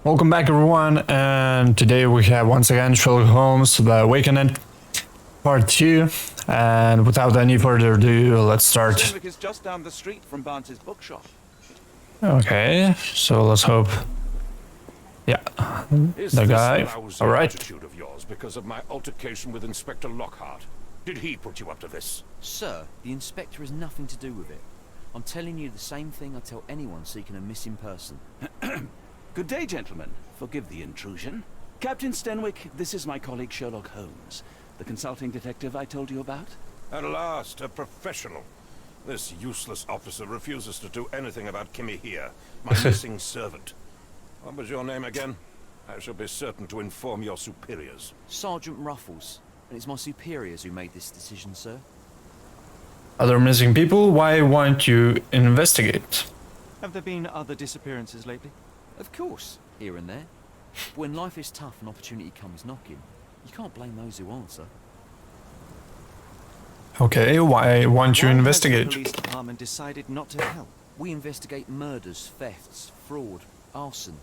Welcome back everyone, and today we have once again Sherlock Holmes, The Awakened, Part 2, and without any further ado, let's start. Sherlock is just down the street from Barnes's bookshop. Okay, so let's hope. Yeah, the guy. All right. Attitude of yours because of my altercation with Inspector Lockhart. Did he put you up to this? Sir, the inspector has nothing to do with it. I'm telling you the same thing I tell anyone seeking a missing person. Good day, gentlemen. Forgive the intrusion. Captain Stenwick, this is my colleague Sherlock Holmes, the consulting detective I told you about. At last, a professional. This useless officer refuses to do anything about Kimmy here, my missing servant. What was your name again? I shall be certain to inform your superiors. Sergeant Ruffles, and it's my superiors who made this decision, sir. Other missing people, why won't you investigate? Have there been other disappearances lately? Of course, here and there. But when life is tough and opportunity comes knocking, you can't blame those who answer. Okay, why won't you Why investigate? has the police department decided not to help? We investigate murders, thefts, fraud, arson,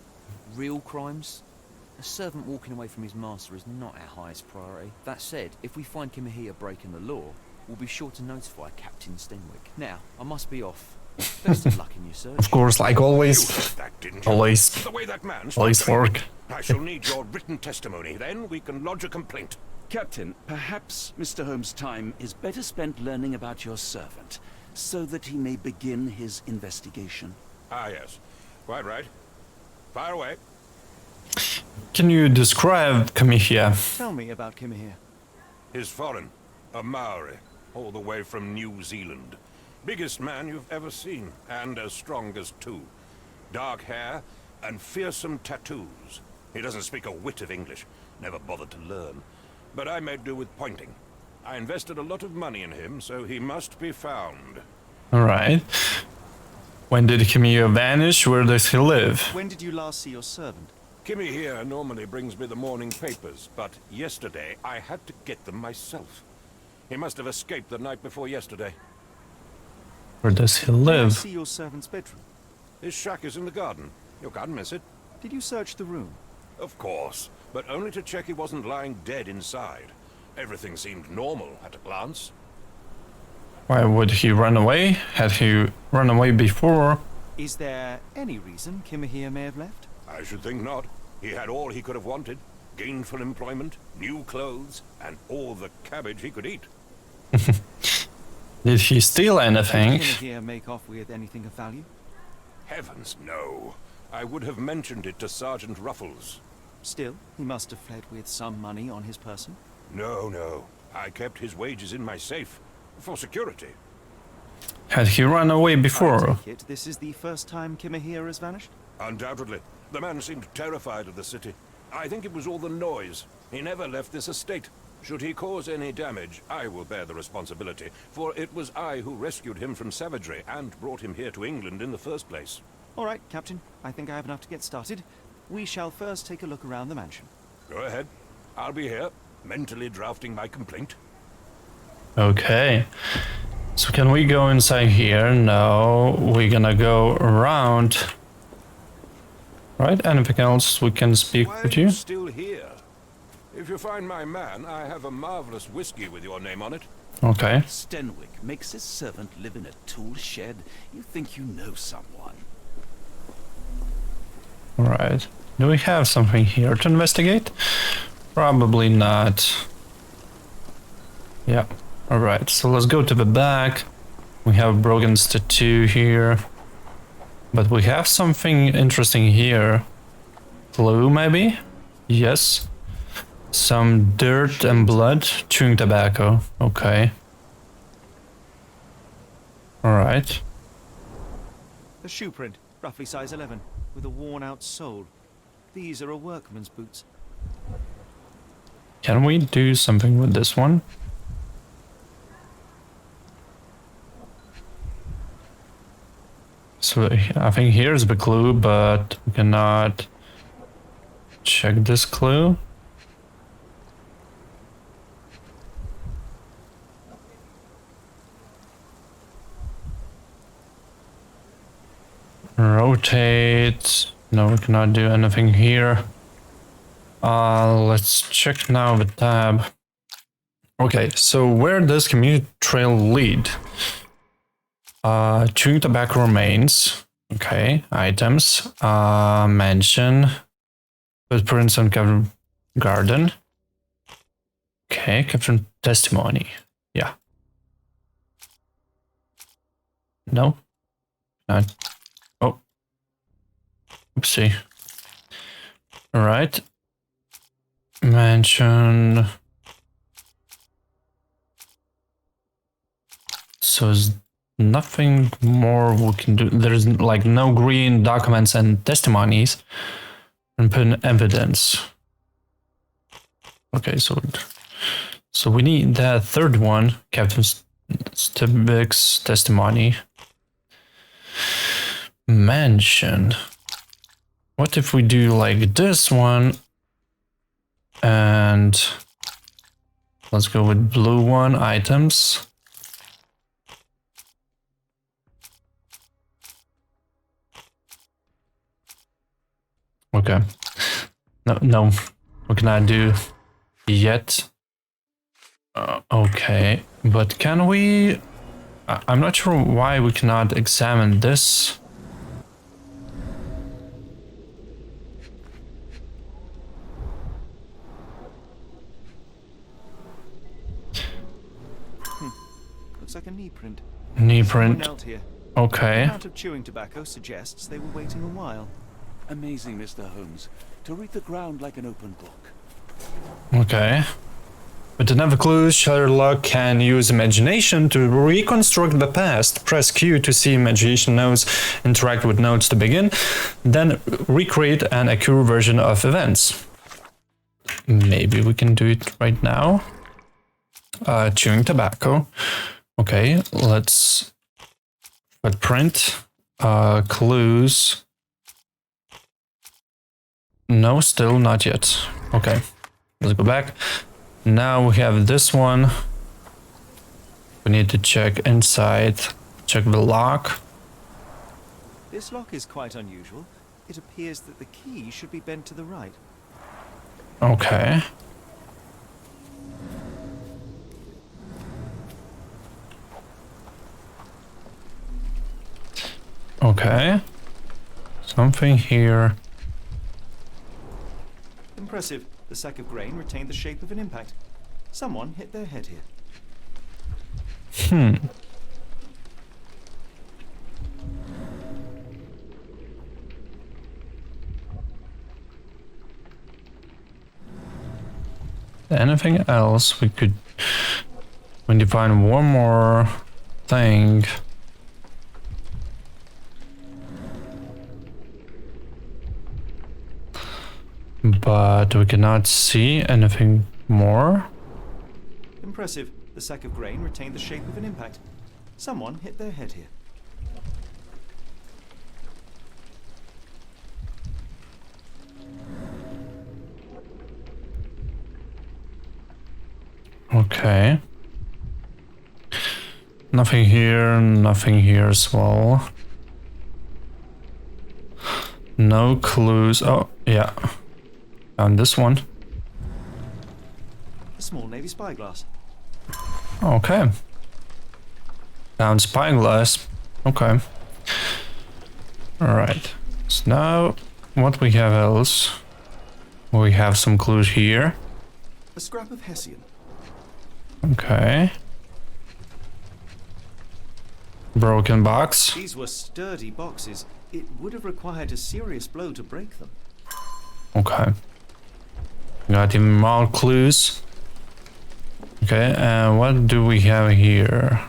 real crimes. A servant walking away from his master is not our highest priority. That said, if we find Kimahia breaking the law, we'll be sure to notify Captain Stenwick. Now, I must be off. Best of luck in your search. Of course, like always. You heard that, didn't you? Always. The way that man Always spoke to me. work. I shall need your written testimony. Then we can lodge a complaint. Captain, perhaps Mr. Holmes' time is better spent learning about your servant, so that he may begin his investigation. Ah, yes. Quite right. Fire away. Can you describe Kamihia? Tell me about Kimahir. He's foreign. A Maori. All the way from New Zealand. Biggest man you've ever seen, and as strong as two. Dark hair and fearsome tattoos. He doesn't speak a whit of English, never bothered to learn. But I made do with pointing. I invested a lot of money in him, so he must be found. Alright. When did Kamihia vanish? Where does he live? When did you last see your servant? Kimmy here normally brings me the morning papers, but yesterday I had to get them myself. He must have escaped the night before yesterday. Where does he Did I live? see your servant's bedroom? His shack is in the garden. You can't miss it. Did you search the room? Of course, but only to check he wasn't lying dead inside. Everything seemed normal at a glance. Why would he run away? Had he run away before? Is there any reason Kimahir may have left? I should think not. He had all he could have wanted. Gainful employment, new clothes, and all the cabbage he could eat. Did he steal anything? Did Kimahir make off with anything of value? Heavens, no. I would have mentioned it to Sergeant Ruffles. Still, he must have fled with some money on his person. No. I kept his wages in my safe. For security. Had he run away I before? take it this is the first time Kimahir has vanished? Undoubtedly. The man seemed terrified of the city. I think it was all the noise. He never left this estate. Should he cause any damage, I will bear the responsibility, for it was I who rescued him from savagery and brought him here to England in the first place. All right, Captain. I think I have enough to get started. We shall first take a look around the mansion. Go ahead. I'll be here, mentally drafting my complaint. Okay. So can we go inside here? No, we're gonna go around. Right, anything else we can speak Why with are you? still here? If you find my man, I have a marvelous whiskey with your name on it. Okay. Stenwick makes his servant live in a tool shed. You think you know someone. Alright. Do we have something here to investigate? Probably not. Yeah. Alright, so let's go to the back. We have a broken statue here. But we have something interesting here. Clue, maybe? Yes. Some dirt and blood. Chewing tobacco. Okay. Alright. A shoe print, roughly size 11, with a worn-out sole. These are a workman's boots. Can we do something with this one? So I think here's the clue, but we cannot check this clue. Rotate. No, we cannot do anything here. Let's check now the tab. Okay, so where does community trail lead? Chewing tobacco remains. Okay, items. Mansion. Footprints on covered garden. Okay, captured testimony. Yeah. No. Not. Oh. Oopsie. Alright. Mansion. So is nothing more we can do. There's like no green documents and testimonies and put in evidence. Okay, so we need that third one, Captain Stibbick's testimony. Mansion. What if we do like this one and let's go with blue one, items. Okay. No, we cannot do yet. Okay, but can we? I'm not sure why we cannot examine this. Looks like a knee print. Knee Someone print. knelt here. Okay. The amount of chewing tobacco suggests they were waiting a while. Amazing, Mr. Holmes. To read the ground like an open book. Okay. With enough clues, Sherlock can use imagination to reconstruct the past. Press Q to see imagination notes interact with notes to begin, then recreate an accurate version of events. Maybe we can do it right now. Chewing tobacco. Okay, let's footprint. Clues. No, still not yet. Okay, let's go back. Now we have this one. We need to check inside, check the lock. This lock is quite unusual. It appears that the key should be bent to the right. Okay. Okay. Something here. Impressive. The sack of grain retained the shape of an impact. Someone hit their head here. Anything else we could... We need to find one more thing. But we cannot see anything more. Impressive. The sack of grain retained the shape of an impact. Someone hit their head here. Okay. Nothing here as well. No clues. Oh, yeah. Found this one. A small navy spyglass. Okay. Found spyglass. Okay. Alright. So now, what we have else? We have some clues here. A scrap of Hessian. Okay. Broken box. These were sturdy boxes. It would have required a serious blow to break them. Okay. Got even more clues. Okay, and what do we have here?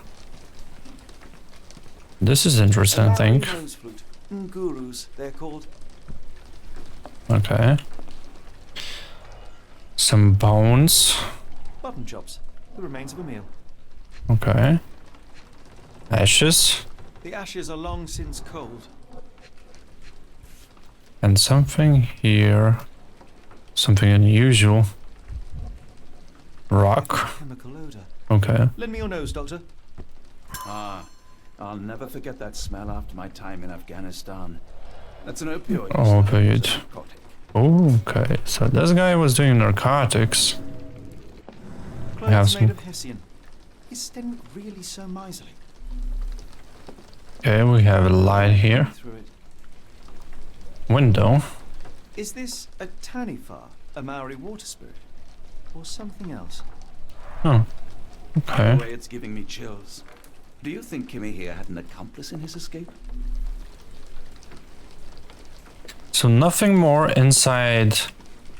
This is interesting, I think. Nose flute. Gurus, they're called. Okay. Some bones. Button chops. The remains of a meal. Okay. Ashes. The ashes are long since cold. And something here. Something unusual. Rock. Chemical odor. Okay. Lend me your nose, Doctor. Ah, I'll never forget that smell after my time in Afghanistan. That's an opioid. Opioid. It's a narcotic. Okay, so this guy was doing narcotics. have Clothes some- made of Hessian. Is Stenwick really so miserly? Okay, we have a light here. Through it. Window. Is this a Tanifar, a Maori water spirit? Or something else? Oh, By okay. the way, it's giving me chills. Do you think Kimmy here had an accomplice in his escape? So nothing more inside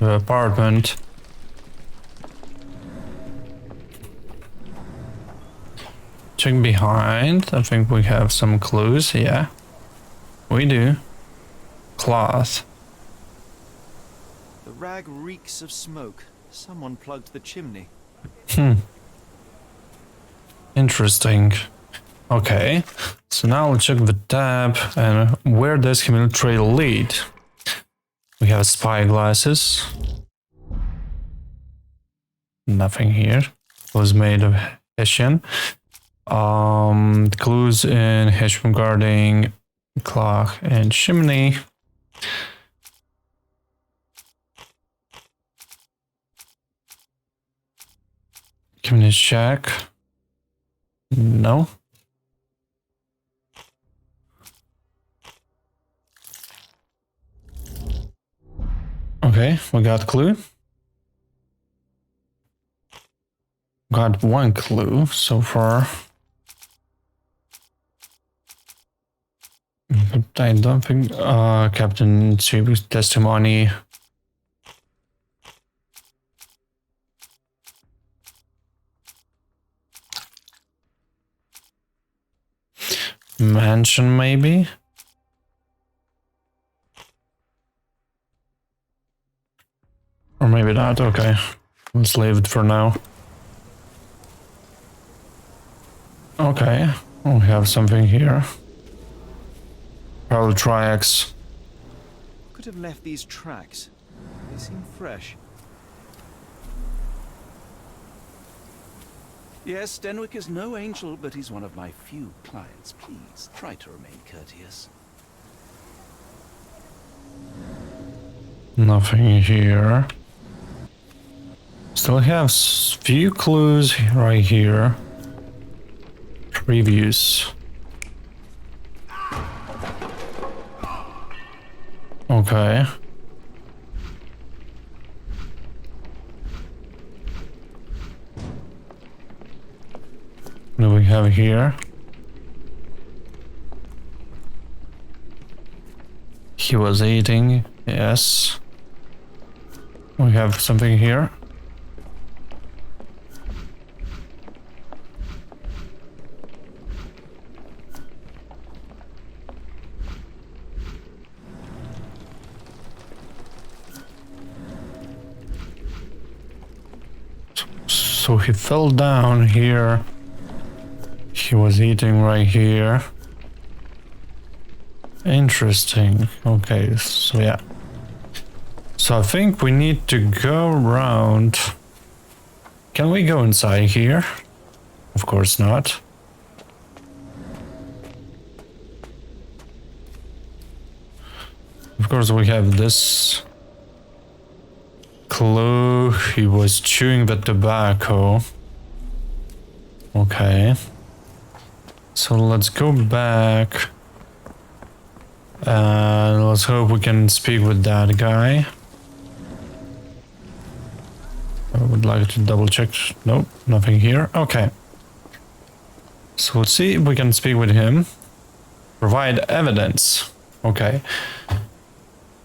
the apartment. Check behind. I think we have some clues. Yeah, we do. Cloth. The rag reeks of smoke. Someone plugged the chimney. Interesting. Okay, so now we'll check the tab and where does criminal trail lead? We have spy glasses. Nothing here. Was made of Hessian. Clues in Hessian regarding clock and chimney. Chimney shack. No. Okay, we got clue. Got one clue so far. But I don't think Captain Chibu's testimony. Mansion maybe? Or maybe not, okay. Let's leave it for now. Okay, we have something here. Probably triax. Could have left these tracks. They seem fresh. Yes, Stenwick is no angel, but he's one of my few clients. Please, try to remain courteous. Nothing here. Still have few clues right here. Previews. Okay. What do we have here? He was eating, yes. We have something here. So he fell down here. He was eating right here. Interesting. Okay, so yeah. So I think we need to go around. Can we go inside here? Of course not. Of course we have this clue. He was chewing the tobacco. Okay. So let's go back. And let's hope we can speak with that guy. I would like to double check. Nope, nothing here. Okay. So let's see if we can speak with him. Provide evidence. Okay.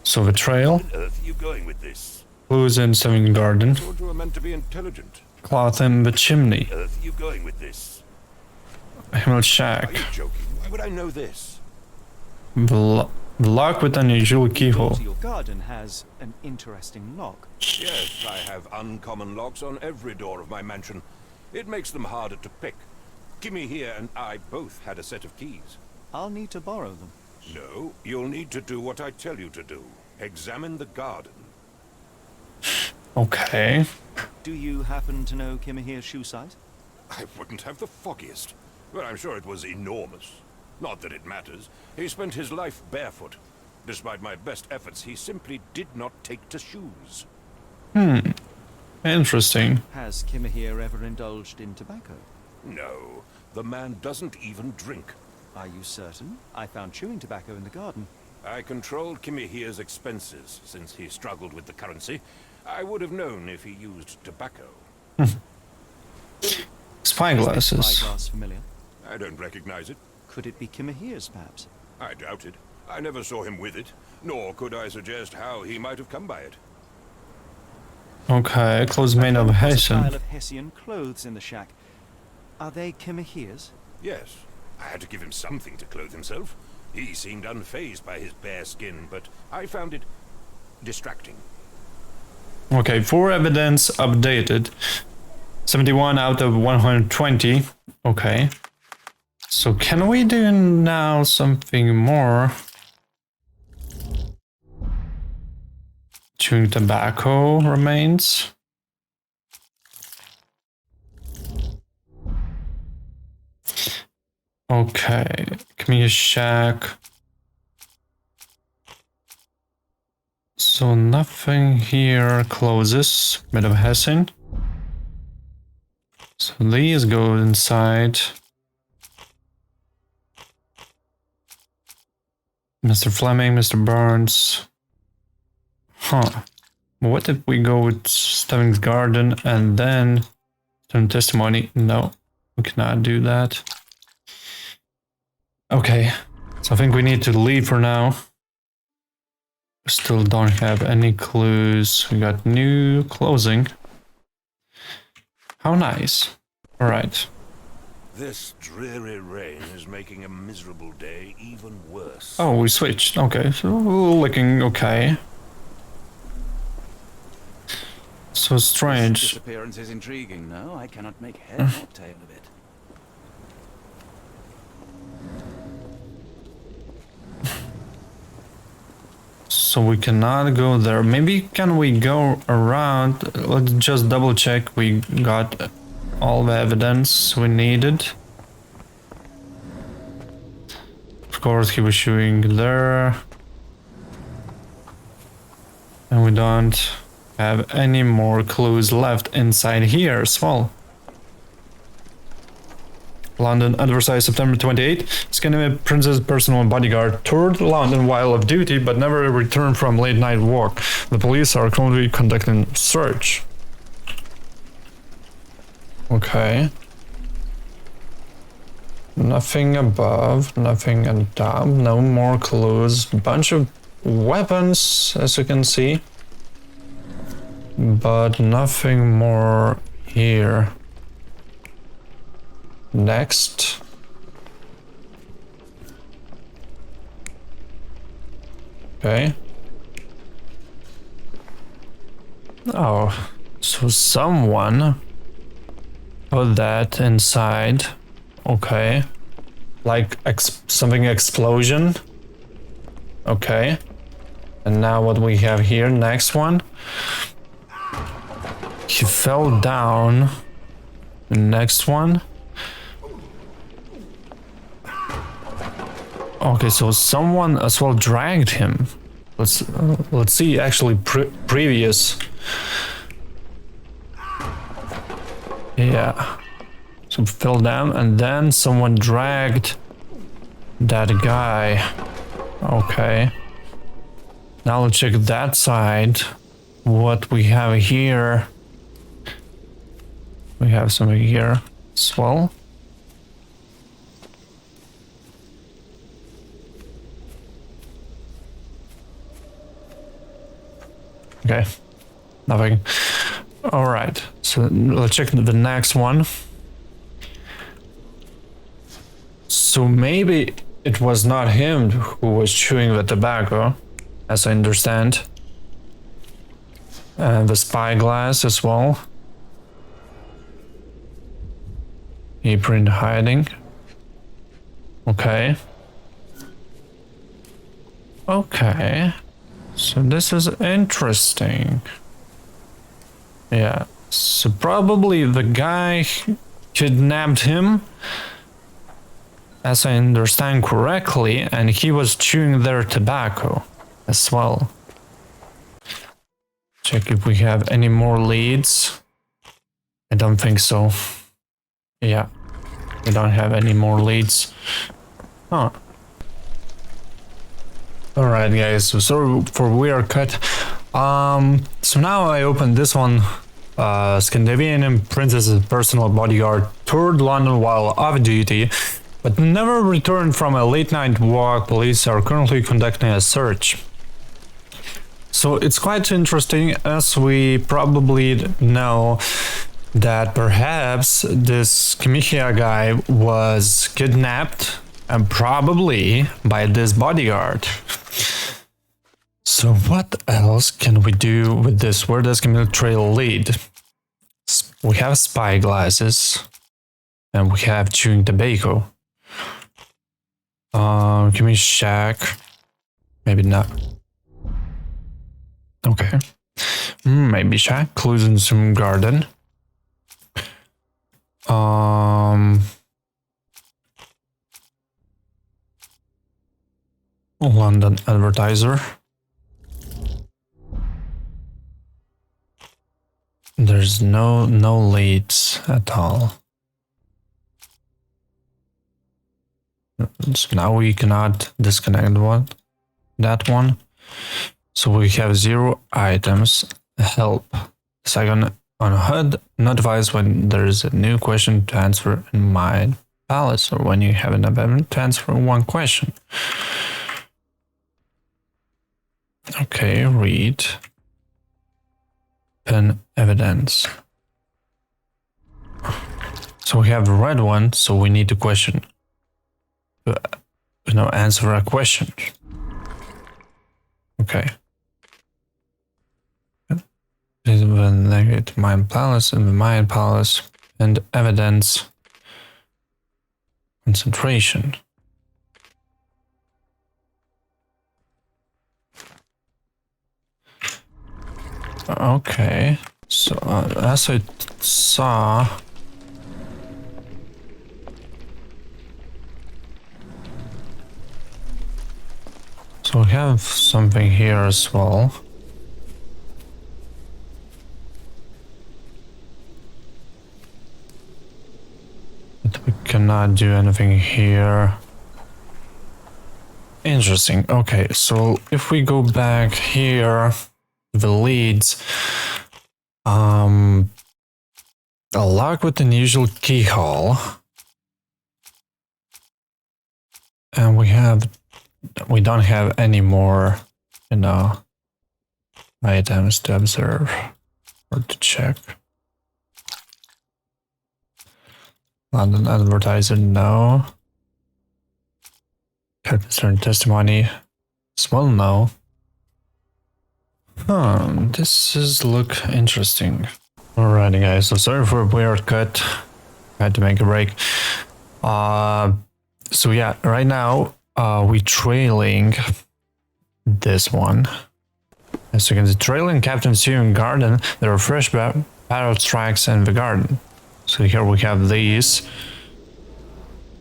So the trail. Where on earth are you going with this? Clues in Saving Garden. I thought you were meant to be intelligent. Cloth in the chimney. Where on earth are you going with this? Himmel Are shack. you joking? Why would I know this? The lock with unusual Door keyhole. to your garden has an interesting lock. Yes, I have uncommon locks on every door of my mansion. It makes them harder to pick. Kimmy here and I both had a set of keys. I'll need to borrow them. No, you'll need to do what I tell you to do. Examine the garden. Okay. Do you happen to know Kimahir's shoe size? I wouldn't have the foggiest, but I'm sure it was enormous. Not that it matters. He spent his life barefoot. Despite my best efforts, he simply did not take to shoes. Interesting. Has Kimahir ever indulged in tobacco? No, the man doesn't even drink. Are you certain? I found chewing tobacco in the garden. I controlled Kimihir's expenses since he struggled with the currency. I would have known if he used tobacco. Spyglasses. Spyglass familiar? I don't recognize it. Could it be Kimahir's, perhaps? I doubt it. I never saw him with it, nor could I suggest how he might have come by it. Okay, clothes made of There's a Hessian. pile of Hessian clothes in the shack. Are they Kimahir's? Yes, I had to give him something to clothe himself. He seemed unfazed by his bare skin, but I found it distracting. Okay, for evidence updated. 71 out of 120. Okay. So can we do now something more? Chewing tobacco remains. Okay, community shack. So nothing here closes. Bit of Hessian. So these go inside. Mr. Fleming, Mr. Burns. Huh. What if we go with Stebbings Garden and then some testimony? No, we cannot do that. Okay, so I think we need to leave for now. Still don't have any clues. We got new closing. How nice. Alright. This dreary rain is making a miserable day even worse. Oh, we switched. Okay, so looking okay. So This strange. disappearance is intriguing, no? I cannot make head or tail of it. So we cannot go there. Maybe can we go around? Let's just double check we got all the evidence we needed. Of course he was shooting there. And we don't have any more clues left inside here as well. London advertised September 28. Scandinavian Prince's personal bodyguard toured London while off duty but never returned from late night walk. The police are currently conducting search. Okay. Nothing above, nothing on top, no more clues. Bunch of weapons, as you can see. But nothing more here. Next. Okay. Oh, so someone put that inside. Okay. Like something explosion. Okay. And now what we have here, next one. He fell down. The next one. Okay, so someone as well dragged him. Let's see actually previous. Yeah. So fell down and then someone dragged that guy. Okay. Now let's check that side. What we have here. We have something here as well. Okay, nothing. All right, so let's check the next one. So maybe it was not him who was chewing the tobacco, as I understand. And the spyglass as well. Apron hiding. Okay. Okay. So this is interesting. Yeah. So probably the guy kidnapped him, as I understand correctly, and he was chewing their tobacco. as well. Check if we have any more leads. I don't think so. Yeah, we don't have any more leads. Huh. Alright guys, so sorry for weird cut. So now I open this one. Scandinavian princess's personal bodyguard toured London while off duty, but never returned from a late night walk. Police are currently conducting a search. So it's quite interesting, as we probably know that perhaps this Kimihia guy was kidnapped, and probably by this bodyguard. So what else can we do with this? Where does Camille Trail lead? We have spy glasses, and we have chewing tobacco. Give me shack. Maybe not. Okay. Maybe shack. Clues in some garden. London advertiser. There's no leads at all. So now we cannot disconnect that one. So we have 0 items. Help. Second on HUD notifies when there is a new question to answer in my palace, or when you have enough evidence to answer one question. Okay, read. Pen evidence. So we have a red one, so we need to question. Answer a question. Okay. Navigate to my palace and the Mayan palace and evidence. Concentration. Okay, so as I saw, so we have something here as well. But we cannot do anything here. Interesting. Okay, so if we go back here, the leads, a lock with unusual keyhole, and we don't have any more, items to observe or to check. London advertiser, no. Concern testimony, small no. This is look interesting. Alrighty guys, so sorry for a weird cut. I had to make a break. So yeah, right now we trailing this one. As you can see, trailing Captain Steven Garden. There are fresh battle tracks in the garden. So here we have these.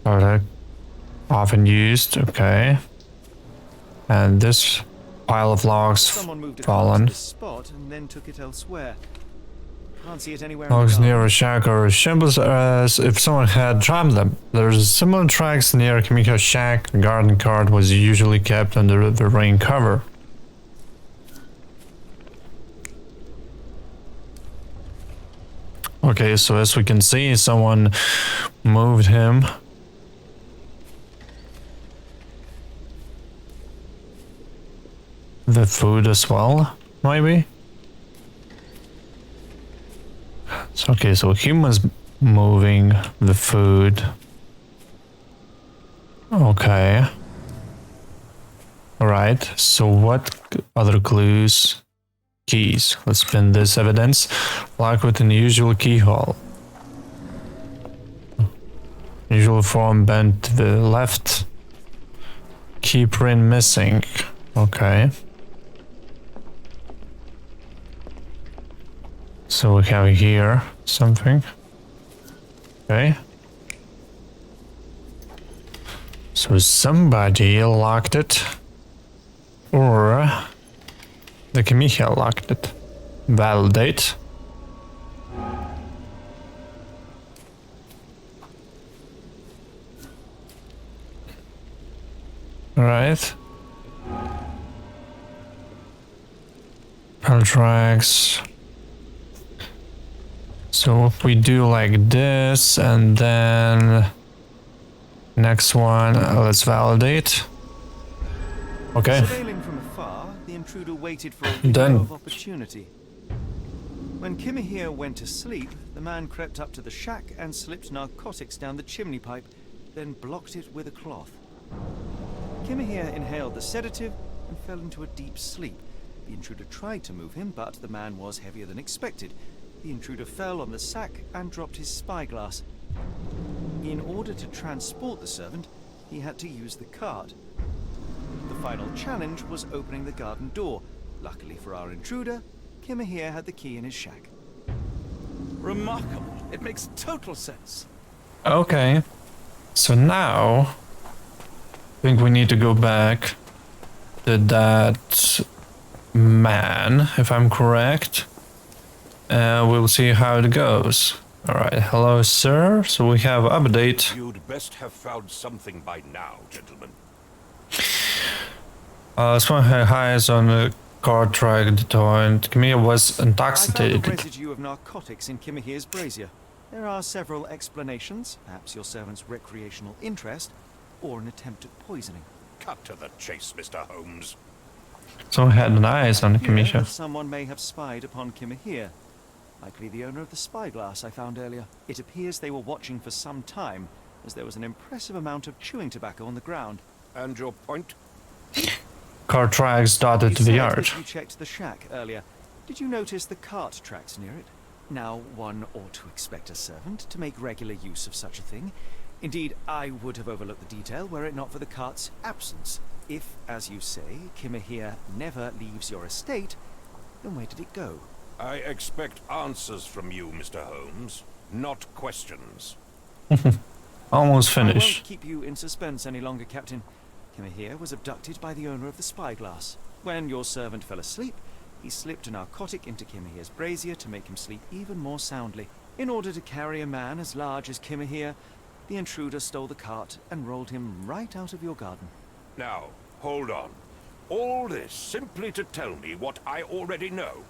Often used, okay. And this pile of logs fallen. This spot and then took it elsewhere. Can't see it anywhere. Logs near a shack or shambles as if someone had dropped them. There's similar tracks near Kimiko's shack. The garden cart was usually kept under the rain cover. Okay, so as we can see, someone moved him. The food as well, maybe? So, okay, so him was moving the food. Okay. Alright, so what other clues? Keys. Let's spin this evidence. Lock with an unusual keyhole. Usual form bent to the left. Key print missing. Okay. So we have here something. Okay. So somebody locked it. Or The Kimihia locked it. Validate. Right. Tracks. So if we do like this and then next one, let's validate. Okay. Surveilling from afar, the intruder waited for a window Done. of opportunity. When Kimihir went to sleep, the man crept up to the shack and slipped narcotics down the chimney pipe, then blocked it with a cloth. Kimihir inhaled the sedative and fell into a deep sleep. The intruder tried to move him, but the man was heavier than expected. The intruder fell on the sack and dropped his spyglass. In order to transport the servant, he had to use the cart. The final challenge was opening the garden door. Luckily for our intruder, Kimihir had the key in his shack. Remarkable. It makes total sense. Okay. So now I think we need to go back to that man, if I'm correct. We'll see how it goes. Alright, hello sir. So we have update. You'd best have found something by now, gentlemen. Someone had highs on the car track and Camille was I found intoxicated. a residue of narcotics in Kimihir's brazier. There are several explanations, perhaps your servant's recreational interest, or an attempt at poisoning. Cut to the chase, Mr. Holmes. Someone had an eyes on Here, Kamisha. someone may have spied upon Kimihir. Likely the owner of the spyglass I found earlier. It appears they were watching for some time, as there was an impressive amount of chewing tobacco on the ground. And your point? Car tracks dotted You the said yard. that you checked the shack earlier. Did you notice the cart tracks near it? Now, one ought to expect a servant to make regular use of such a thing. Indeed, I would have overlooked the detail were it not for the cart's absence. If, as you say, Kimihir never leaves your estate, then where did it go? I expect answers from you, Mr. Holmes, not questions. Almost I won't finished. keep you in suspense any longer, Captain. Kimihir was abducted by the owner of the spyglass. When your servant fell asleep, he slipped a narcotic into Kimihir's brazier to make him sleep even more soundly. In order to carry a man as large as Kimihir, the intruder stole the cart and rolled him right out of your garden. Now, hold on. All this simply to tell me what I already know.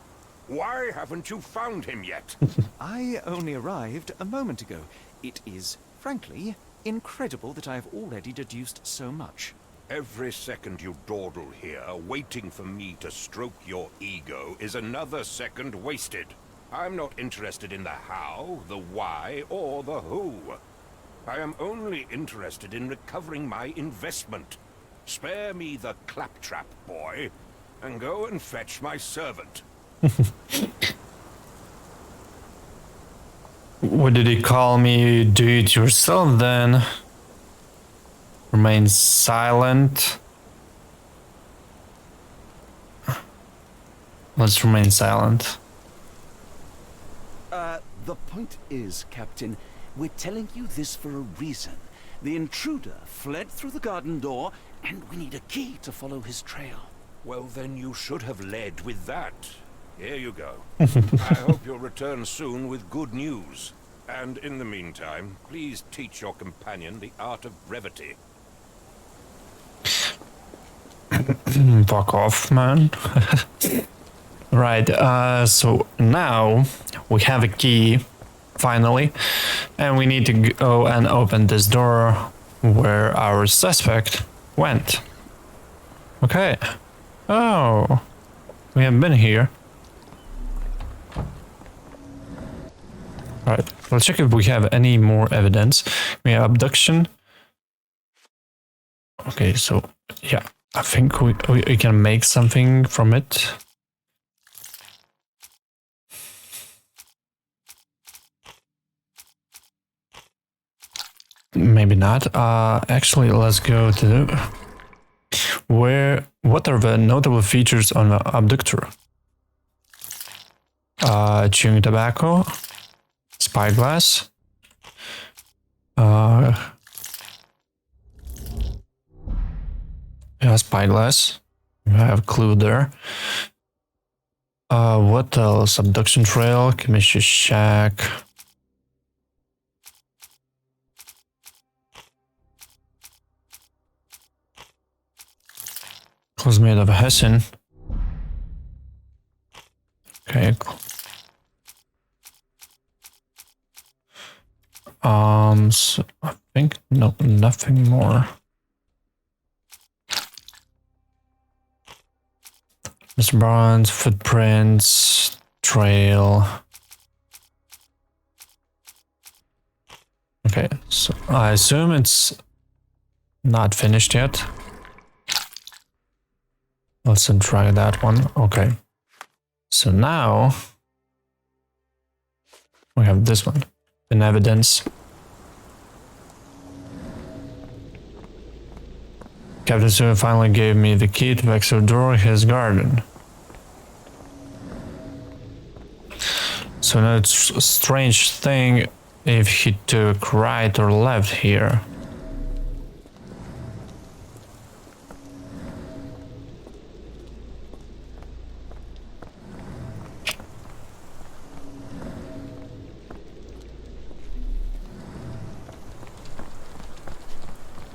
Why haven't you found him yet? I only arrived a moment ago. It is, frankly, incredible that I have already deduced so much. Every second you dawdle here, waiting for me to stroke your ego, is another second wasted. I'm not interested in the how, the why, or the who. I am only interested in recovering my investment. Spare me the claptrap, boy, and go and fetch my servant. What did he call me? Do it yourself then. Remain silent. Let's remain silent. The point is, Captain, we're telling you this for a reason. The intruder fled through the garden door, and we need a key to follow his trail. Well, then you should have led with that. Here you go. I hope you'll return soon with good news. And in the meantime, please teach your companion the art of brevity. Fuck off, man. Right, so now we have a key, finally, and we need to go and open this door where our suspect went. Okay. Oh, we haven't been here. Alright, let's check if we have any more evidence. We have abduction. Okay, so yeah, I think we can make something from it. Maybe not. Actually, let's go to what are the notable features on the abductor? Chewing tobacco, spyglass, yeah, spyglass. I have a clue there. What else? Abduction trail, Commission shack. Clothes made of Hessen. Okay. So I think no, nothing more. Mr. Barnes, footprints, trail. Okay, so I assume it's not finished yet. Let's try that one. Okay. So now we have this one, in evidence. Captain Sue finally gave me the key to explore his garden. So now it's a strange thing if he took right or left here.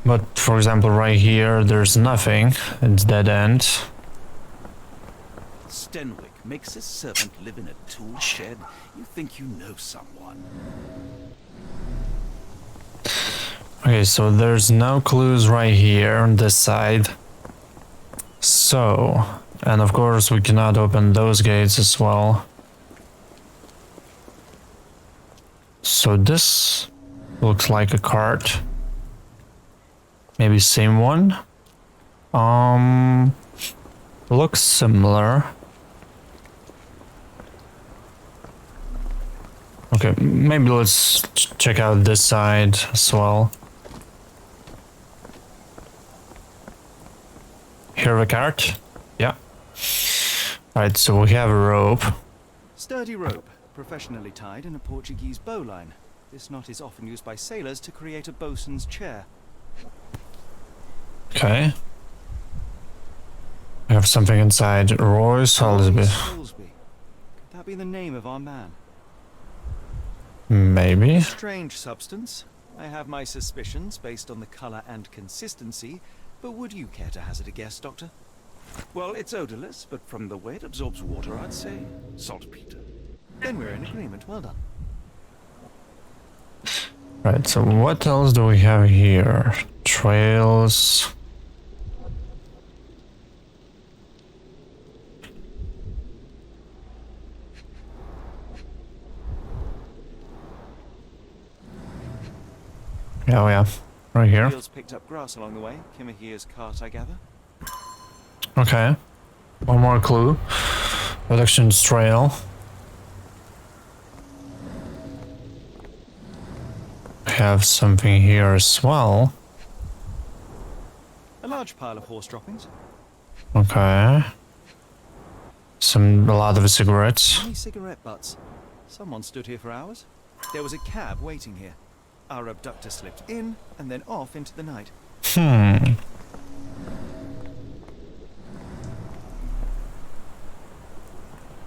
But for example, right here, there's nothing. It's dead end. Stenwick makes his servant live in a tool shed. You think you know someone. Okay, so there's no clues right here on this side. So, and of course we cannot open those gates as well. So this looks like a cart. Maybe same one. Looks similar. Okay, maybe let's check out this side as well. Here a cart? Yeah. Alright, so we have a rope. Sturdy rope, professionally tied in a Portuguese bowline. This knot is often used by sailors to create a bosun's chair. Okay. We have something inside. Roy Salisbury. Salisbury. Could that be the name of our man? Maybe. Strange substance. I have my suspicions based on the color and consistency, but would you care to hazard a guess, Doctor? Well, it's odorless, but from the way it absorbs water, I'd say saltpeter. Then we're in agreement. Well done. Right, so what else do we have here? Trails. Oh yeah, right here. Wheels picked up grass along the way. Kimahir's cart, I gather. Okay. One more clue. Production's trail. We have something here as well. A large pile of horse droppings. Okay. A lot of cigarettes. Many cigarette butts. Someone stood here for hours. There was a cab waiting here. Our abductor slipped in and then off into the night.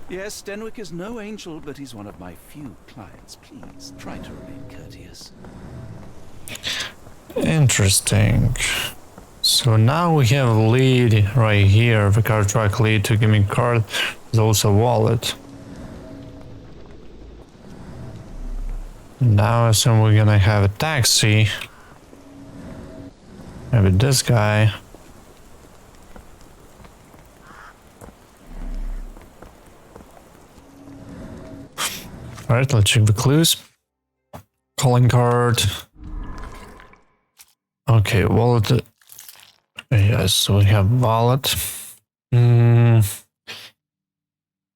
Yes, Stenwick is no angel, but he's one of my few clients. Please, try to remain courteous. Interesting. So now we have a lead right here. The car truck lead to give me card. There's also a wallet. Now I assume we're gonna have a taxi. Maybe this guy. Alright, let's check the clues. Calling card. Okay, wallet. Yes, we have wallet.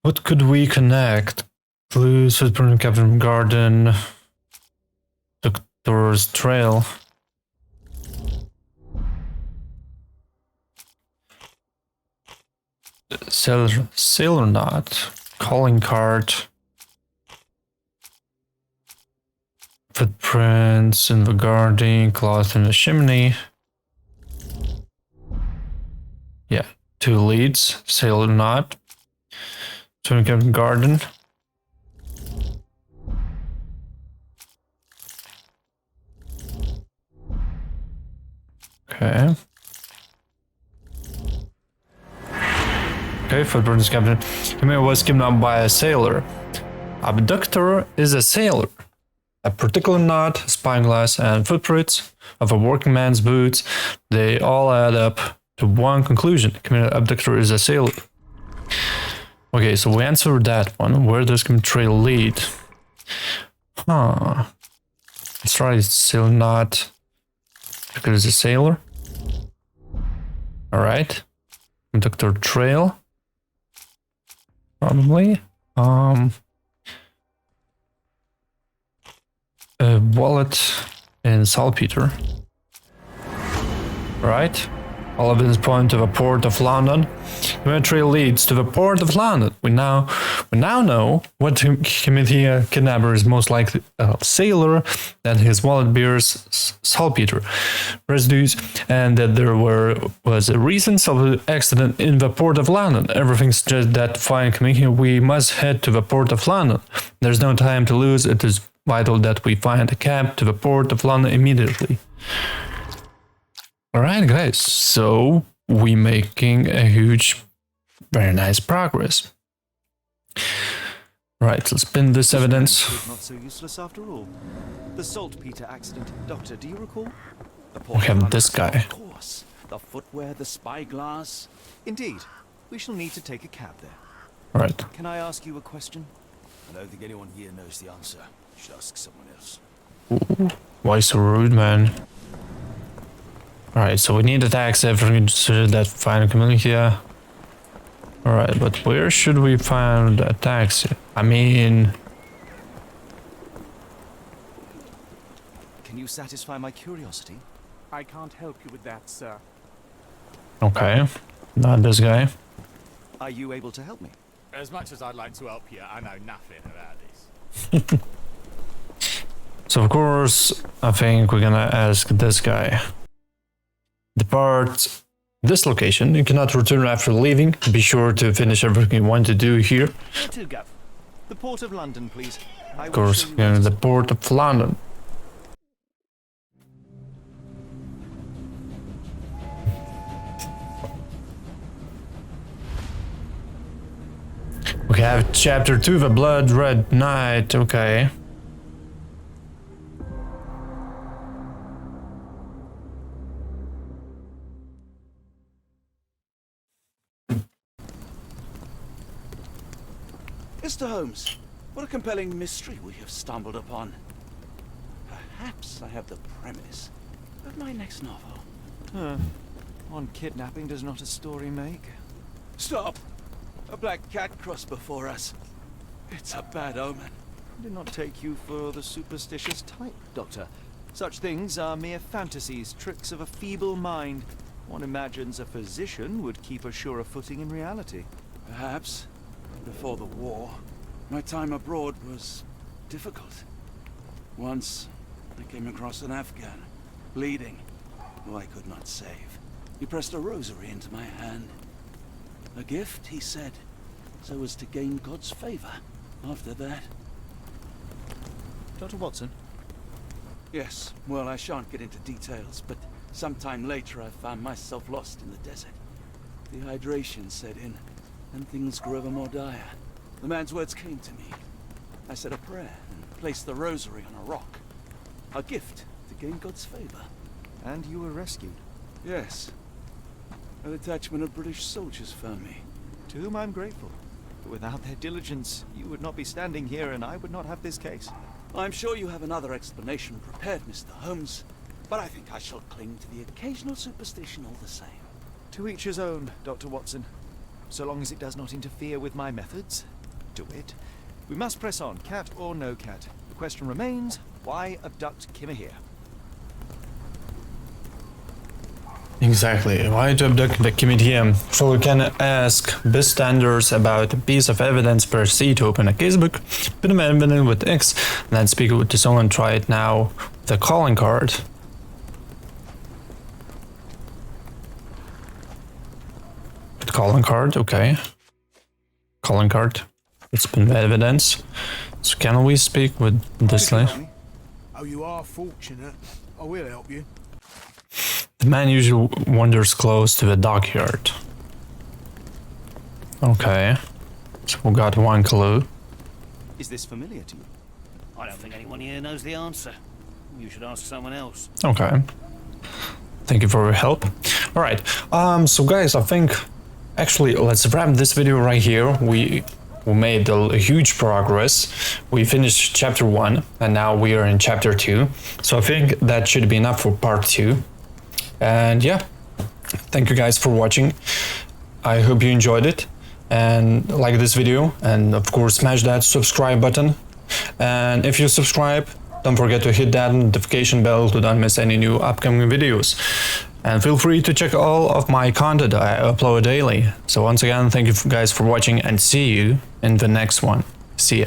What could we connect? Clues, footprint, Captain Garden. Doctor's trail. Sailor knot. Calling card. Footprints in the garden, cloth in the chimney. Yeah, 2 leads, sailor knot. So we can garden. Okay. Okay, footprints captain. Kimia was kidnapped by a sailor. Abductor is a sailor. A particular knot, spyglass, and footprints of a working man's boots, they all add up to one conclusion. Kimia abductor is a sailor. Okay, so we answered that one. Where does Kimia trail lead? Huh. Let's try still not because it's a sailor. Alright. Abductor trail. Probably. A wallet in saltpeter. Right. All evidence point to the port of London. The trail leads to the port of London. We now know what Kimithia kidnapper is most likely a sailor, that his wallet bears saltpeter residues, and that there was a recent accident in the port of London. Everything suggests that fine Kimithia, we must head to the port of London. There's no time to lose. It is vital that we find a cab to the port of London immediately. Alright guys, so we making a huge, very nice progress. Right, let's spin this evidence. Not so useless after all. The saltpeter accident. Doctor, do you recall? We have this guy. Of course. The footwear, the spyglass. Indeed. We shall need to take a cab there. Alright. Can I ask you a question? I don't think anyone here knows the answer. You should ask someone else. Ooh, why so rude, man? Alright, so we need a taxi everything to that final community. Alright, but where should we find a taxi? I mean... Can you satisfy my curiosity? I can't help you with that, sir. Okay, not this guy. Are you able to help me? As much as I'd like to help you, I know nothing about this. So of course, I think we're gonna ask this guy. Depart this location. You cannot return after leaving. Be sure to finish everything you want to do here. Where to, Gav? The port of London, please. Of course, the port of London. We have chapter 2, the Blood Red Night. Okay. Mr. Holmes, what a compelling mystery we have stumbled upon. Perhaps I have the premise of my next novel. One kidnapping does not a story make. Stop! A black cat crossed before us. It's a bad omen. I did not take you for the superstitious type, Doctor. Such things are mere fantasies, tricks of a feeble mind. One imagines a physician would keep a surer footing in reality. Perhaps. Before the war, my time abroad was difficult. Once, I came across an Afghan, bleeding, who I could not save. He pressed a rosary into my hand. A gift, he said, so as to gain God's favor. After that... Dr. Watson? Yes, well, I shan't get into details, but sometime later I found myself lost in the desert. Dehydration set in, and things grew ever more dire. The man's words came to me. I said a prayer and placed the rosary on a rock. A gift to gain God's favor. And you were rescued. Yes. A detachment of British soldiers found me. To whom I'm grateful. But without their diligence, you would not be standing here and I would not have this case. I'm sure you have another explanation prepared, Mr. Holmes, but I think I shall cling to the occasional superstition all the same. To each his own, Dr. Watson. So long as it does not interfere with my methods, do it. We must press on, cat or no cat. The question remains, why abduct Kimahir? Exactly. Why to abduct the committee? So we can ask bystanders about a piece of evidence per se to open a casebook, put an evidence with X, and then speak to someone. Try it now. The calling card. Calling card, okay. Calling card. It's been evidence. So can we speak with this lady? Oh, you are fortunate. I will help you. The man usually wanders close to the dockyard. Okay. So we got one clue. Is this familiar to you? I don't think anyone here knows the answer. You should ask someone else. Okay. Thank you for your help. Alright, so guys, I think actually let's wrap this video right here. We made a huge progress. We finished chapter 1 and now we are in chapter 2. So I think that should be enough for part 2. And yeah, thank you guys for watching. I hope you enjoyed it and like this video, and of course smash that subscribe button. And if you subscribe, don't forget to hit that notification bell to not miss any new upcoming videos. And feel free to check all of my content I upload daily. So once again, thank you guys for watching and see you in the next one. See ya.